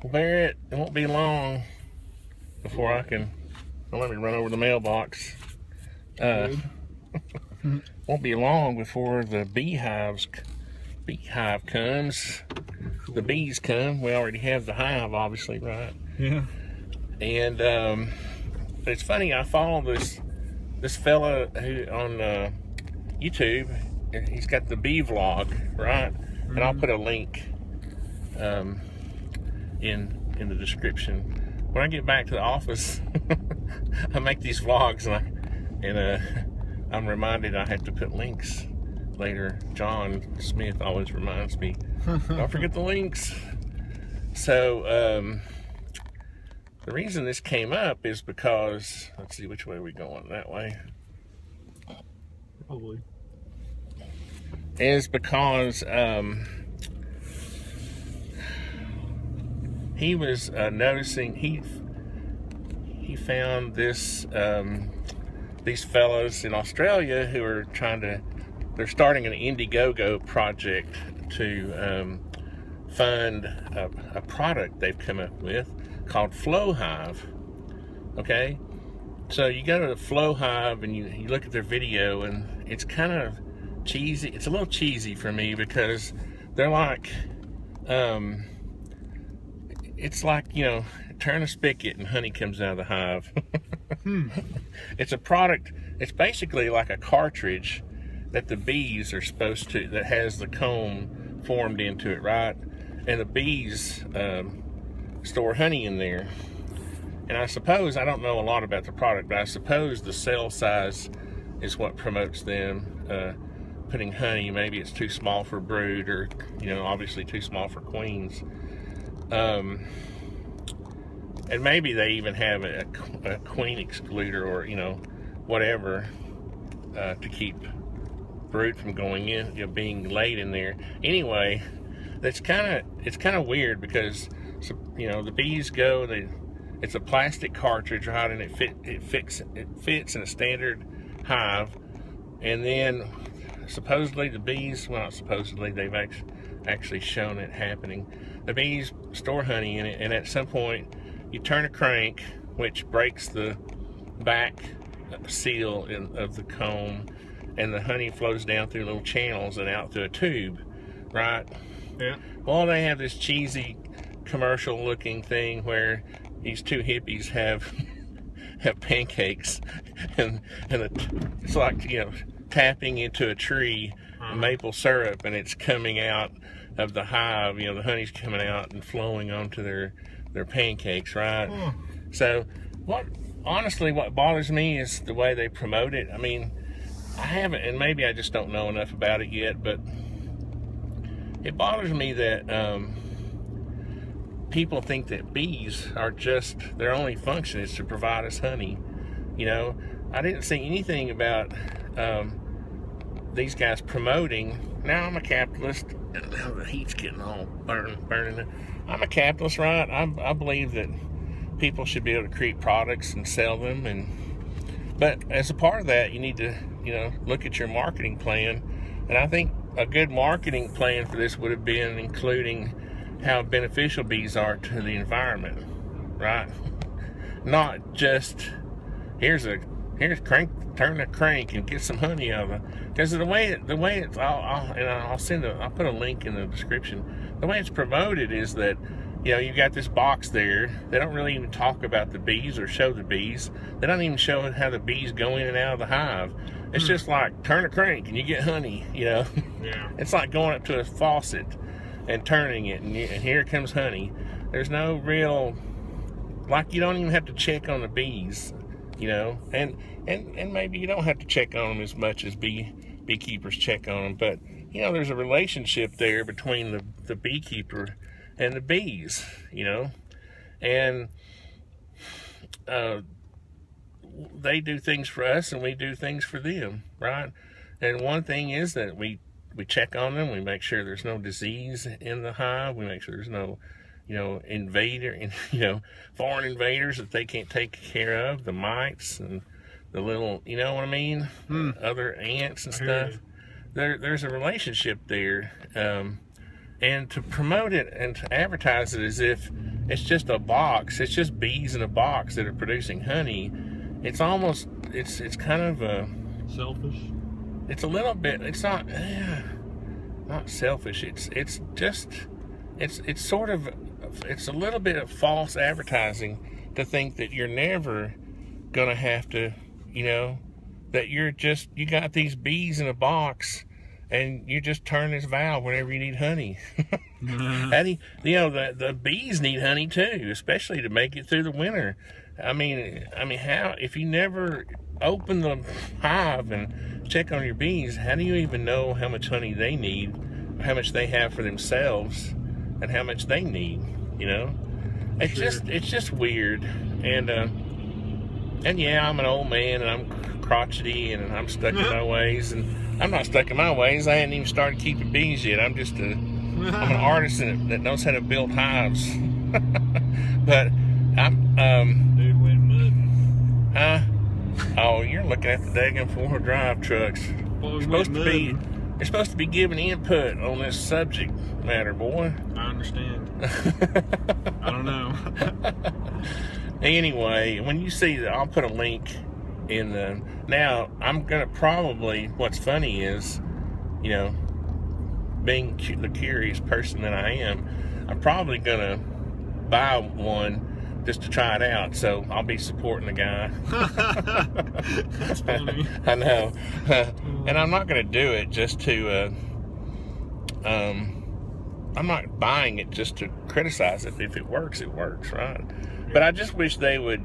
Well, Barrett, it won't be long before I can. Well, let me run over the mailbox. Won't be long before the beehive comes. Cool. The bees come. We already have the hive, obviously, right? Yeah. And it's funny. I follow this fella who on YouTube. He's got the bee vlog, right? And I'll put a link in the description. When I get back to the office, I make these vlogs, and I'm reminded I have to put links later. John Smith always reminds me, don't forget the links. So the reason this came up is because, let's see, which way are we going? That way? Probably. Is because he was noticing, he found this these fellows in Australia who are they're starting an Indiegogo project to fund a product they've come up with called Hive. Okay, so you go to the Hive and you look at their video, and it's kind of cheesy. It's a little cheesy for me because they're like, it's like, you know, turn a spigot and honey comes out of the hive. It's a product. It's basically like a cartridge that the bees are supposed to, that has the comb formed into it, right? And the bees store honey in there. And I suppose, I don't know a lot about the product, but I suppose the cell size is what promotes them putting honey. Maybe it's too small for brood, or, you know, obviously too small for queens. And maybe they even have a queen excluder, or, you know, whatever, to keep brood from going in, you know, being laid in there. Anyway, it's kind of weird because, you know, the bees go, it's a plastic cartridge, right, and it fits in a standard hive, and then supposedly the bees, well, not supposedly, they've actually shown it happening. The bees store honey in it, and at some point you turn a crank, which breaks the back seal of the comb, and the honey flows down through little channels and out through a tube, right? Yeah. Well, they have this cheesy commercial looking thing where these two hippies have pancakes, and it's like, you know, tapping into a tree, maple syrup, and it's coming out of the hive. You know, the honey's coming out and flowing onto their pancakes, right? So honestly, what bothers me is the way they promote it. I mean, I haven't, and maybe I just don't know enough about it yet, but it bothers me that people think that bees are just, their only function is to provide us honey. You know, I didn't see anything about these guys promoting. Now, I'm a capitalist, and now the heat's getting all burning. I'm a capitalist, right? I believe that people should be able to create products and sell them, but as a part of that, you need to, you know, look at your marketing plan. And I think a good marketing plan for this would have been including how beneficial bees are to the environment, right? Not just here's turn the crank and get some honey out of it. Because the way it's, I'll put a link in the description. The way it's promoted is that, you know, you got this box there. They don't really even talk about the bees or show the bees. They don't even show how the bees go in and out of the hive. It's just like, turn a crank and you get honey, you know? Yeah. It's like going up to a faucet and turning it, and here comes honey. There's no real, like, you don't even have to check on the bees, you know? And maybe you don't have to check on them as much as beekeepers check on them, but, you know, there's a relationship there between the beekeeper and the bees, you know? And they do things for us and we do things for them, right? And one thing is that we check on them, we make sure there's no disease in the hive, we make sure there's no, you know, foreign invaders that they can't take care of, the mites and the little, you know what I mean, other ants and stuff. There's a relationship there, and to promote it and to advertise it as if it's just a box. It's just bees in a box that are producing honey. It's almost, it's kind of a selfish. It's a little bit. It's not selfish. It's sort of, it's a little bit of false advertising to think that you're never gonna have to, you know, that you got these bees in a box and you just turn this valve whenever you need honey. You know, the bees need honey too, especially to make it through the winter. I mean, how, if you never open the hive and check on your bees, how do you even know how much honey they need, how much they have for themselves, and how much they need, you know? It's just weird. And yeah, I'm an old man and I'm crotchety and I'm stuck in my ways, and I'm not stuck in my ways. I hadn't even started keeping bees yet. I'm an artisan that knows how to build hives. But I'm dude went mudding. Huh? Oh, you're looking at the daggone 4-wheel drive trucks. You're supposed to be giving input on this subject matter, boy. I understand. I don't know. Anyway, when you see that, I'll put a link in the. Now, I'm gonna probably. What's funny is, you know, being the curious person that I am, I'm probably gonna buy one just to try it out. So I'll be supporting the guy. That's funny. I know, and I'm not gonna do it just to. I'm not buying it just to criticize it. If it works, right? But I just wish they would,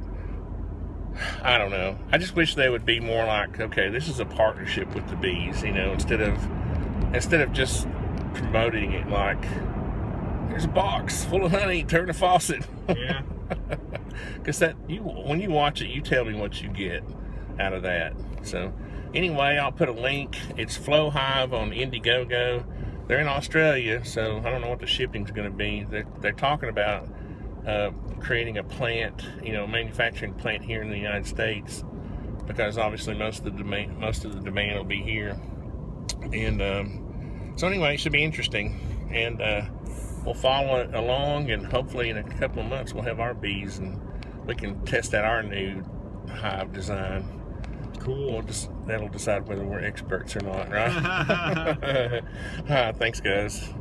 I don't know, I just wish they would be more like, okay, this is a partnership with the bees, you know, instead of just promoting it like, there's a box full of honey, turn the faucet. Yeah. Because when you watch it, you tell me what you get out of that. So anyway, I'll put a link. It's Flow Hive on Indiegogo. They're in Australia, so I don't know what the shipping's going to be. They're talking about creating a plant, you know, manufacturing plant here in the United States, because obviously most of the demand will be here. And so anyway, it should be interesting, and we'll follow it along, and hopefully in a couple of months we'll have our bees and we can test out our new hive design. Cool. That'll decide whether we're experts or not, right? Thanks, guys.